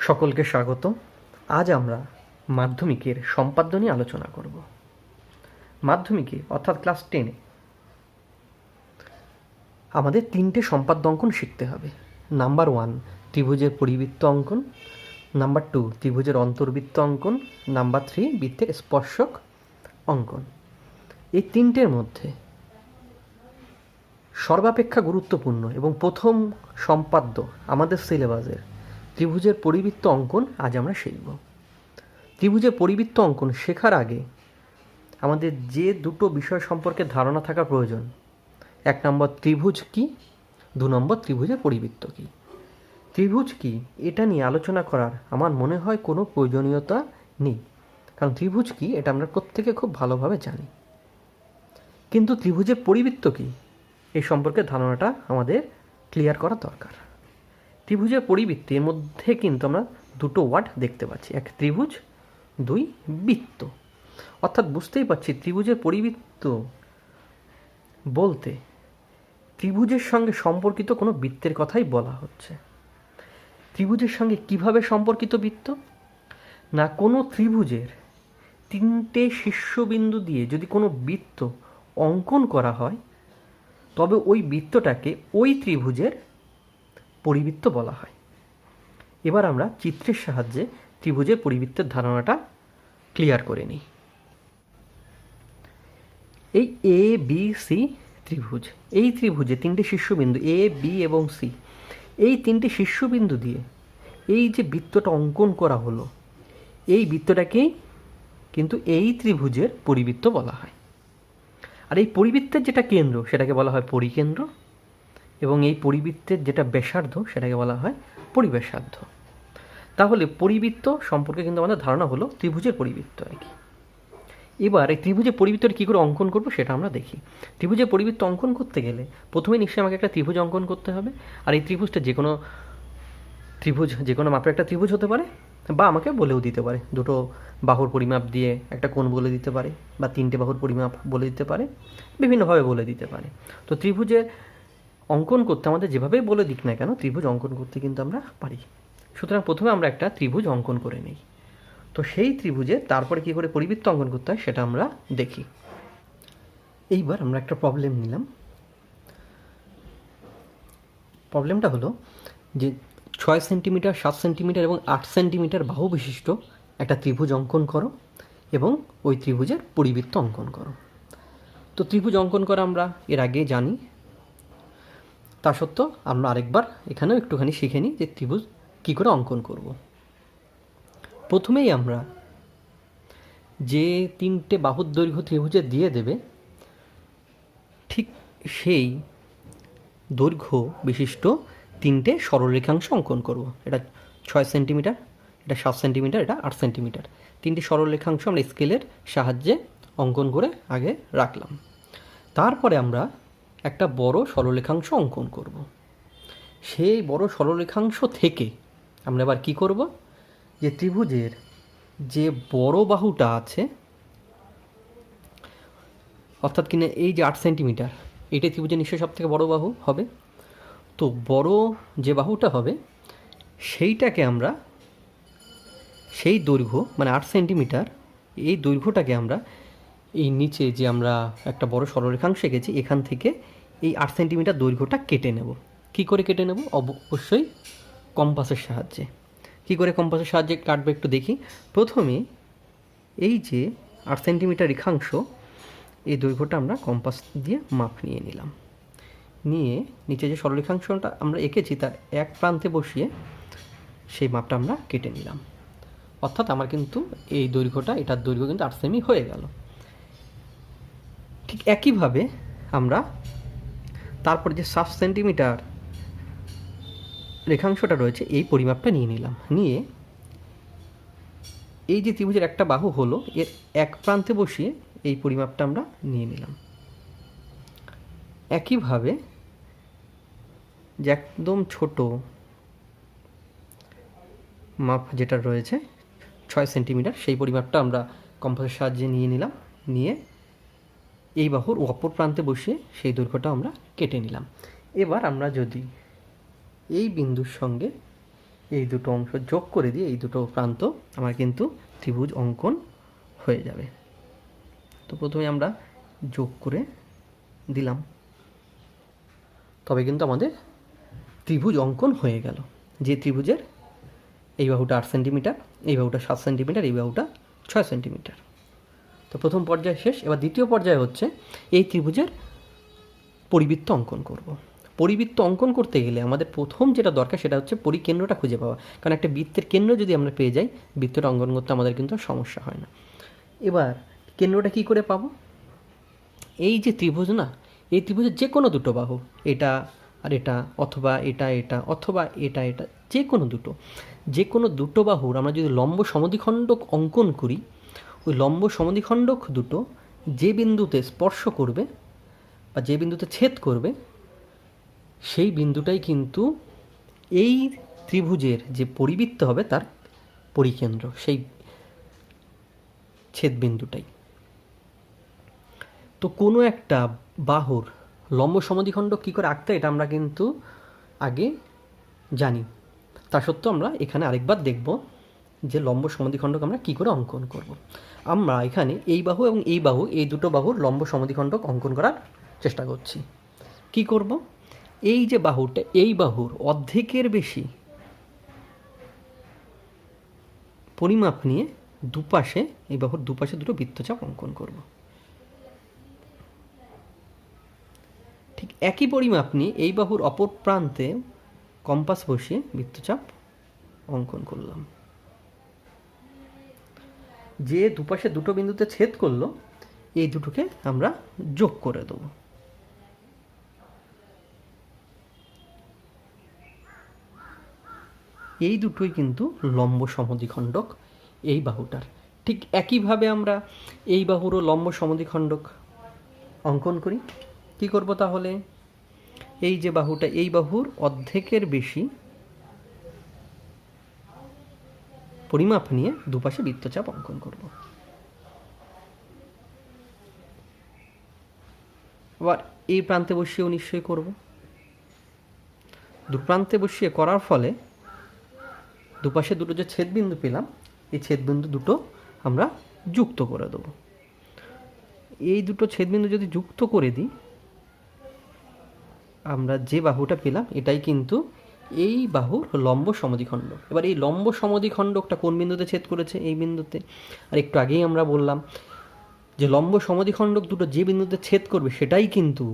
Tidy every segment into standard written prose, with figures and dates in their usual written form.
সকলকে স্বাগত। আজ আমরা মাধ্যমিকের সম্পাদ্য নিয়ে আলোচনা করব। মাধ্যমিকে অর্থাৎ ক্লাস 10-এ আমাদের 3টে সম্পাদ্য অঙ্কন শিখতে হবে। নাম্বার 1 ত্রিভুজের পরিবৃত্ত অঙ্কন, নাম্বার 2 ত্রিভুজের অন্তর্বৃত্ত অঙ্কন, নাম্বার 3 বৃত্তের স্পর্শক অঙ্কন। এই 3টের মধ্যে সর্বাপেক্ষা গুরুত্বপূর্ণ এবং প্রথম সম্পাদ্য আমাদের সিলেবাসের ত্রিভুজের পরিবৃত্ত অঙ্কন আজ আমরা শিখব। ত্রিভুজের পরিবৃত্ত অঙ্কন শেখার আগে আমাদের যে দুটো বিষয় সম্পর্কে ধারণা থাকা প্রয়োজন, 1 নম্বর ত্রিভুজ কী, 2 নম্বর ত্রিভুজের পরিবৃত্ত কী। ত্রিভুজ কী এটা নিয়ে আলোচনা করার আমার মনে হয় কোনো প্রয়োজনীয়তা নেই, কারণ ত্রিভুজ কী এটা আমরা প্রত্যেকে খুব ভালোভাবে জানি। কিন্তু ত্রিভুজের পরিবৃত্ত কী এই সম্পর্কে ধারণাটা আমাদের ক্লিয়ার করা দরকার। ত্রিভুজের পরিবৃত্তের মধ্যে কিন্তু আমরা দুটো ওয়ার্ড দেখতে পাচ্ছি, 1 ত্রিভুজ, 2 বৃত্ত। অর্থাৎ বুঝতেই পারছি ত্রিভুজের পরিবৃত্ত বলতে ত্রিভুজের সঙ্গে সম্পর্কিত কোনো বৃত্তের কথাই বলা হচ্ছে। ত্রিভুজের সঙ্গে কিভাবে সম্পর্কিত বৃত্ত না, কোনো ত্রিভুজের 3টে শীর্ষবিন্দু দিয়ে যদি কোনো বৃত্ত অঙ্কন করা হয় তবে ওই বৃত্তটাকে ওই ত্রিভুজের পরিবৃত্ত বলা হয়। এবার আমরা চিত্রের সাহায্যে ত্রিভুজের পরিবৃত্তের ধারণাটা ক্লিয়ার করে নিই। এই এ বি সি ত্রিভুজ, এই ত্রিভুজে 3টে শীর্ষবিন্দু এ বি এবং সি, এই 3টে শীর্ষবিন্দু দিয়ে এই যে বৃত্তটা অঙ্কন করা হলো, এই বৃত্তটাকেই কিন্তু এই ত্রিভুজের পরিবৃত্ত বলা হয়। আর এই পরিবৃত্তের যেটা কেন্দ্র সেটাকে বলা হয় পরিকেন্দ্র, এবং এই পরিবৃত্তের যেটা ব্যাসার্ধ সেটাকে বলা হয় পরিব্যাসার্ধ। তাহলে পরিবৃত্ত সম্পর্কে কিন্তু আমাদের ধারণা হলো ত্রিভুজের পরিবৃত্ত আর কি। এবার এই ত্রিভুজের পরিবৃত্তটা কী করে অঙ্কন করব সেটা আমরা দেখি। ত্রিভুজের পরিবৃত্ত অঙ্কন করতে গেলে প্রথমে নিশ্চয়ই আমাকে একটা ত্রিভুজ অঙ্কন করতে হবে। আর এই ত্রিভুজটা যে কোনো ত্রিভুজ, যে কোনো মাপের একটা ত্রিভুজ হতে পারে, বা আমাকে বলেও দিতে পারে, দুটো বাহুর পরিমাপ দিয়ে একটা কোণ বলে দিতে পারে, বা 3টে বাহুর পরিমাপ বলে দিতে পারে, বিভিন্নভাবে বলে দিতে পারে। তো ত্রিভুজের অঙ্কন করতে আমাদের যেভাবেই বলে দিক না কেন, ত্রিভুজ অঙ্কন করতে কিন্তু আমরা পারি। সুতরাং প্রথমে আমরা একটা ত্রিভুজ অঙ্কন করে নিই। তো সেই ত্রিভুজে তারপরে কী করে পরিবৃত্ত অঙ্কন করতে হয় সেটা আমরা দেখি। এইবার আমরা একটা প্রবলেম নিলাম। প্রবলেমটা হলো যে 6 সেন্টিমিটার, 7 সেন্টিমিটার এবং 8 সেন্টিমিটার বাহু বিশিষ্ট একটা ত্রিভুজ অঙ্কন করো এবং ওই ত্রিভুজের পরিবৃত্ত অঙ্কন করো। তো ত্রিভুজ অঙ্কন করা আমরা এর আগে জানি, তা সত্ত্বেও আমরা আরেকবার এখানেও একটুখানি শিখে নিই যে ত্রিভুজ কী করে অঙ্কন করব। প্রথমেই আমরা যে 3টে বাহুর দৈর্ঘ্য ত্রিভুজে দিয়ে দেবে, ঠিক সেই দৈর্ঘ্য বিশিষ্ট 3টে সরলরেখাংশ অঙ্কন করব। এটা 6 সেন্টিমিটার, এটা 7 সেন্টিমিটার, এটা 8 সেন্টিমিটার। 3টে সরলরেখাংশ আমরা স্কেলের সাহায্যে অঙ্কন করে আগে রাখলাম। তারপরে আমরা একটা বড় সরলরেখাংশ অঙ্কন করব। সেই বড় সরলরেখাংশ থেকে আমরা এবার কী করব, যে ত্রিভুজের যে বড় বাহুটা আছে, অর্থাৎ কিনা এই যে 8 সেন্টিমিটার, এইটাই ত্রিভুজের নিশ্চয়ই সব থেকে বড় বাহু হবে। তো বড় যে বাহুটা হবে সেইটাকে আমরা, সেই দৈর্ঘ্য মানে 8 সেন্টিমিটার, এই দৈর্ঘ্যটাকে আমরা এই নিচে যে আমরা একটা বড় সরলরেখাংশ এঁকেছি এখান থেকে এই 8 সেন্টিমিটার দৈর্ঘ্যটা কেটে নেব। কী করে কেটে নেব? অবশ্যই কম্পাসের সাহায্যে। কী করে কম্পাসের সাহায্যে কাটবে একটু দেখি। প্রথমে এই যে 8 সেন্টিমিটার রেখাংশ, এই দৈর্ঘ্যটা আমরা কম্পাস দিয়ে মাপ নিয়ে নিলাম। নিয়ে নিচে যে সরলরেখাংশটা আমরা এঁকেছি তার এক প্রান্তে বসিয়ে সেই মাপটা আমরা কেটে নিলাম। অর্থাৎ আমার কিন্তু এই দৈর্ঘ্যটা, এটার দৈর্ঘ্য কিন্তু 8 সেমি হয়ে গেল। ঠিক একইভাবে আমরা তারপরে যে 7 সেন্টিমিটার রেখাংশটা রয়েছে এই পরিমাপটা নিয়ে নিলাম। নিয়ে এই যে ত্রিভুজের একটা বাহু হলো, এর এক প্রান্তে বসিয়ে এই পরিমাপটা আমরা নিয়ে নিলাম। একইভাবে যে একদম ছোট মাপ যেটা রয়েছে 6 সেন্টিমিটার, সেই পরিমাপটা আমরা কম্পাসের সাহায্যে নিয়ে নিলাম। নিয়ে এই বাহুর অপর প্রান্তে বসিয়ে সেই দৈর্ঘ্যটা আমরা কেটে নিলাম। এবার আমরা যদি এই বিন্দুর সঙ্গে এই দুটো অংশ যোগ করে দিয়ে এই দুটো প্রান্ত আমার কিন্তু ত্রিভুজ অঙ্কন হয়ে যাবে। তো প্রথমে আমরা যোগ করে দিলাম, তবে কিন্তু আমাদের ত্রিভুজ অঙ্কন হয়ে গেল। যে ত্রিভুজের এই বাহুটা 8 সেন্টিমিটার, এই বাহুটা 7 সেন্টিমিটার, এই বাহুটা 6 সেন্টিমিটার। তো প্রথম পর্যায় শেষ। এবার দ্বিতীয় পর্যায় হচ্ছে এই ত্রিভুজের পরিবৃত্ত অঙ্কন করব। পরিবৃত্ত অঙ্কন করতে গেলে আমাদের প্রথম যেটা দরকার সেটা হচ্ছে পরিকেন্দ্রটা খুঁজে পাওয়া। কারণ একটা বৃত্তের কেন্দ্র যদি আমরা পেয়ে যাই, বৃত্তটা অঙ্কন করতে আমাদের কিন্তু সমস্যা হয় না। এবার কেন্দ্রটা কী করে পাবো? এই যে ত্রিভুজ না, এই ত্রিভুজের যে কোনো দুটো বাহু, এটা আর এটা, অথবা এটা এটা, অথবা এটা এটা, যে কোনো দুটো বাহুর আমরা যদি লম্ব সমদ্বিখণ্ডক অঙ্কন করি, ওই লম্ব সমদ্বিখণ্ডক দুটো যে বিন্দুতে স্পর্শ করবে বা যে বিন্দুতে ছেদ করবে, সেই বিন্দুটাই কিন্তু এই ত্রিভুজের যে পরিবৃত্ত হবে তার পরিকেন্দ্র, সেই ছেদ বিন্দুটাই। তো কোনো একটা বাহুর লম্ব সমদ্বিখণ্ডক কী করে আঁকতে, এটা আমরা কিন্তু আগে জানি। তা সত্ত্বেও আমরা এখানে আরেকবার দেখব যে লম্ব সমদ্বিখণ্ডক আমরা কী করে অঙ্কন করব। আমরা এখানে এই বাহু এবং এই বাহু, এই দুটো বাহুর লম্ব সমদ্বিখণ্ডক অঙ্কন করার চেষ্টা করছি। কি করব? এই যে বাহুটা, এই বাহুর অর্ধেকের বেশি পরিমাপ নিয়ে দুপাশে, এই বাহুর দুপাশে দুটো বৃত্তচাপ অঙ্কন করব। ঠিক একই পরিমাপ নিয়ে এই বাহুর অপর প্রান্তে কম্পাস বসিয়ে বৃত্তচাপ অঙ্কন করলাম। যে দুপাশে দুটো বিন্দুতে ছেদ করলো, এই দুটোকে আমরা যোগ করে দেবো। এই দুটোই কিন্তু লম্ব সমদ্বিখণ্ডক এই বাহুটার। ঠিক একইভাবে আমরা এই বাহুরও লম্ব সমদ্বিখণ্ডক অঙ্কন করি। কি করব তাহলে? এই যে বাহুটা, এই বাহুর অর্ধেকের বেশি পরিমাপ নিয়ে দুপাশে বৃত্তচাপ অঙ্কন করব। আবার এই প্রান্তে বসিয়েও নিশ্চয়ই করব। দু প্রান্তে বসিয়ে করার ফলে দুপাশে দুটো যে ছেদবিন্দু পেলাম, এই ছেদবিন্দু দুটো আমরা যুক্ত করে দেব। এই দুটো ছেদবিন্দু যদি যুক্ত করে দিই, আমরা যে বাহুটা পেলাম এটাই কিন্তু এই বাহুর লম্ব সমদ্বিখণ্ডক। এবার এই লম্ব সমদ্বিখণ্ডকটা কোন বিন্দুতে ছেদ করেছে? এই বিন্দুতে। আর একটু আগেই আমরা বললাম যে লম্ব সমদ্বিখণ্ডক দুটো যে বিন্দুতে ছেদ করবে সেটাই কিন্তু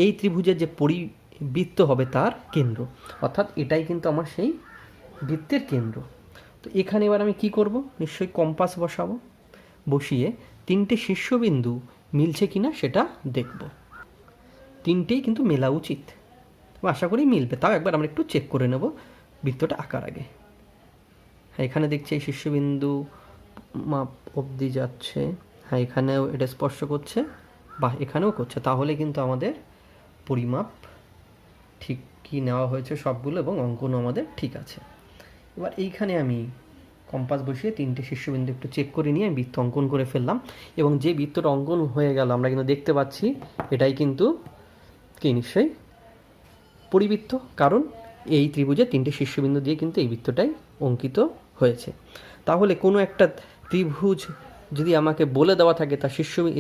এই ত্রিভুজের যে পরিবৃত্ত হবে তার কেন্দ্র, অর্থাৎ এটাই কিন্তু আমার সেই বৃত্তের কেন্দ্র। তো এখানে এবার আমি কি করব? নিশ্চয়ই কম্পাস বসাবো। বসিয়ে তিনটে শীর্ষবিন্দু মিলছে কিনা সেটা দেখব। তিনটেই কিন্তু মেলা উচিত, আশা করি মিলবে। তাও একবার আমরা একটু চেক করে নেব বৃত্তটা আঁকার আগে। হ্যাঁ, এখানে দেখছি এই শীর্ষবিন্দু মাপ অবধি যাচ্ছে। হ্যাঁ, এখানেও এটা স্পর্শ করছে, বা এখানেও করছে। তাহলে কিন্তু আমাদের পরিমাপ ঠিকই নেওয়া হয়েছে সবগুলো, এবং অঙ্কনও আমাদের ঠিক আছে। এবার এইখানে আমি কম্পাস বসিয়ে তিনটে শীর্ষবিন্দু একটু চেক করে নিয়ে আমি বৃত্ত অঙ্কন করে ফেললাম। এবং যে বৃত্তটা অঙ্কন হয়ে গেল আমরা কিন্তু দেখতে পাচ্ছি এটাই কিন্তু কি নিশ্চয়ই পরিবৃত্ত, কারণ এই ত্রিভুজের তিনটে শীর্ষবিন্দু দিয়ে কিন্তু এই বৃত্তটাই অঙ্কিত হয়েছে। তাহলে কোনো একটা ত্রিভুজ যদি আমাকে বলে দেওয়া থাকে তার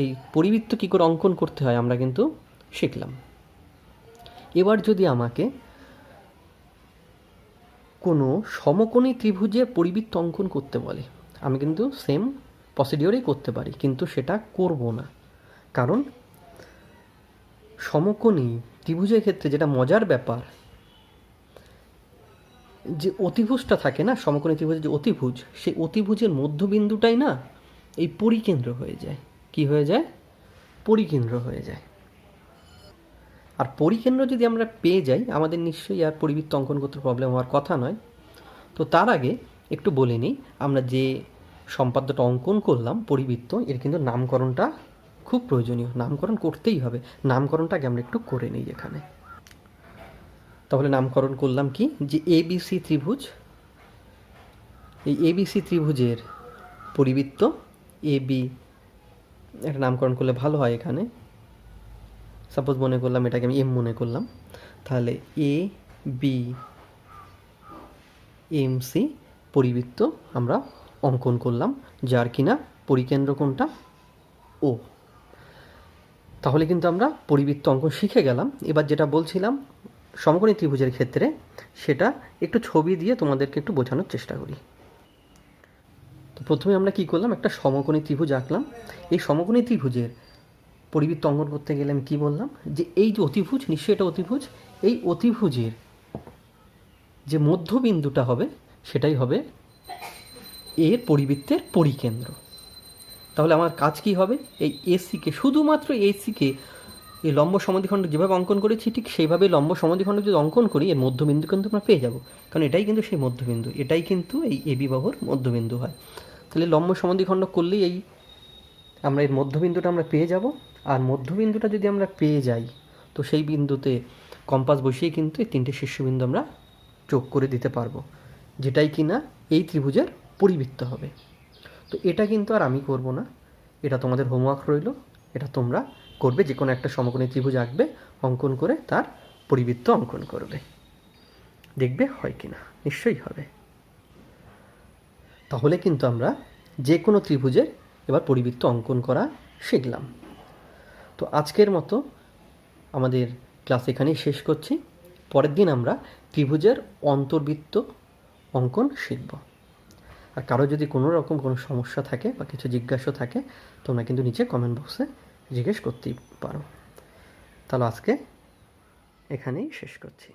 এই পরিবৃত্ত কী করে অঙ্কন করতে হয় আমরা কিন্তু শিখলাম। এবার যদি আমাকে কোনো সমকোণী ত্রিভুজের পরিবৃত্ত অঙ্কন করতে বলে, আমি কিন্তু সেম প্রসিডিওরেই করতে পারি, কিন্তু সেটা করব না। কারণ সমকোণী ত্রিভুজের ক্ষেত্রে যেটা মজার ব্যাপার, যে অতিভুজটা থাকে না, সমকোণী ত্রিভুজের যে অতিভুজ, সেই অতিভুজের মধ্যবিন্দুটাই না এই পরিকেন্দ্র হয়ে যায়। কি হয়ে যায়? পরিকেন্দ্র হয়ে যায়। আর পরিকেন্দ্র যদি আমরা পেয়ে যাই, আমাদের নিশ্চয়ই আর পরিবৃত্ত অঙ্কন করতে প্রবলেম হওয়ার কথা নয়। তো তার আগে একটু বলে নিই, আমরা যে সম্পাদ্যটা অঙ্কন করলাম পরিবৃত্ত, এর কিন্তু নামকরণটা খুব প্রয়োজনীয়। নামকরণ করতেই হবে। নামকরণটা আগে আমরা একটু করে নিই এখানে। তাহলে নামকরণ করলাম কি, যে এবিসি ত্রিভুজ, এই এবিসি ত্রিভুজের পরিবৃত্ত এবি, একটা নামকরণ করলে ভালো হয়। এখানে সাপোজ মনে করলাম এটাকে আমি এম মনে করলাম, তাহলে এ বি এমসি পরিবৃত্ত আমরা অঙ্কন করলাম, যার কিনা পরিকেন্দ্র কোনটা ও। তাহলে কিন্তু আমরা পরিবৃত্ত অঙ্কন শিখে গেলাম। এবার যেটা বলছিলাম সমকোণী ত্রিভুজের ক্ষেত্রে, সেটা একটু ছবি দিয়ে তোমাদেরকে একটু বোঝানোর চেষ্টা করি। তো প্রথমে আমরা কি করলাম, একটা সমকোণী ত্রিভুজ আঁকলাম। এই সমকোণী ত্রিভুজের পরিবৃত্ত অঙ্কন করতে গেলে আমি কী বললাম, যে এই যে অতিভুজ, নিশ্চয়ই এটা অতিভুজ, এই অতিভুজের যে মধ্যবিন্দুটা হবে সেটাই হবে এর পরিবৃত্তের পরিকেন্দ্র। তাহলে আমার কাজ কি হবে, এই এসিকে, শুধুমাত্র এসিকে এই লম্ব সমদ্বিখণ্ড যেভাবে অঙ্কন করেছি ঠিক সেইভাবে লম্ব সমদ্বিখণ্ড যদি অঙ্কন করি, এর মধ্যবিন্দু কিন্তু আমরা পেয়ে যাব, কারণ এটাই কিন্তু সেই মধ্যবিন্দু, এটাই কিন্তু এই এবি বাহুর মধ্যবিন্দু হয়। তাহলে লম্ব সমদ্বিখণ্ড করলেই এই আমরা এর মধ্যবিন্দুটা আমরা পেয়ে যাব। আর মধ্যবিন্দুটা যদি আমরা পেয়ে যাই, তো সেই বিন্দুতে কম্পাস বসিয়ে কিন্তু এই তিনটে শীর্ষবিন্দু আমরা যোগ করে দিতে পারবো, যেটাই কিনা এই ত্রিভুজের পরিবৃত্ত হবে। তো এটা কিন্তু আর আমি করব না, এটা তোমাদের হোমওয়ার্ক রইল, এটা তোমরা করবে। যে কোনো একটা সমকোণী ত্রিভুজ আঁকবে, অঙ্কন করে তার পরিবৃত্ত অঙ্কন করবে, দেখবে হয় কিনা, নিশ্চয়ই হবে। তাহলে কিন্তু আমরা যে কোনো ত্রিভুজের এবার পরিবৃত্ত অঙ্কন করা শিখলাম। তো আজকের মতো আমাদের ক্লাস এখানেই শেষ করছি। পরের দিন আমরা ত্রিভুজের অন্তর্বৃত্ত অঙ্কন শিখব। আর কারো যদি কোনো রকম কোনো সমস্যা থাকে বা কিছু জিজ্ঞাসা থাকে, তোমরা কিন্তু নিচে কমেন্ট বক্সে জিজ্ঞেস করতেই পারো। তাহলে আজকে এখানেই শেষ করছি।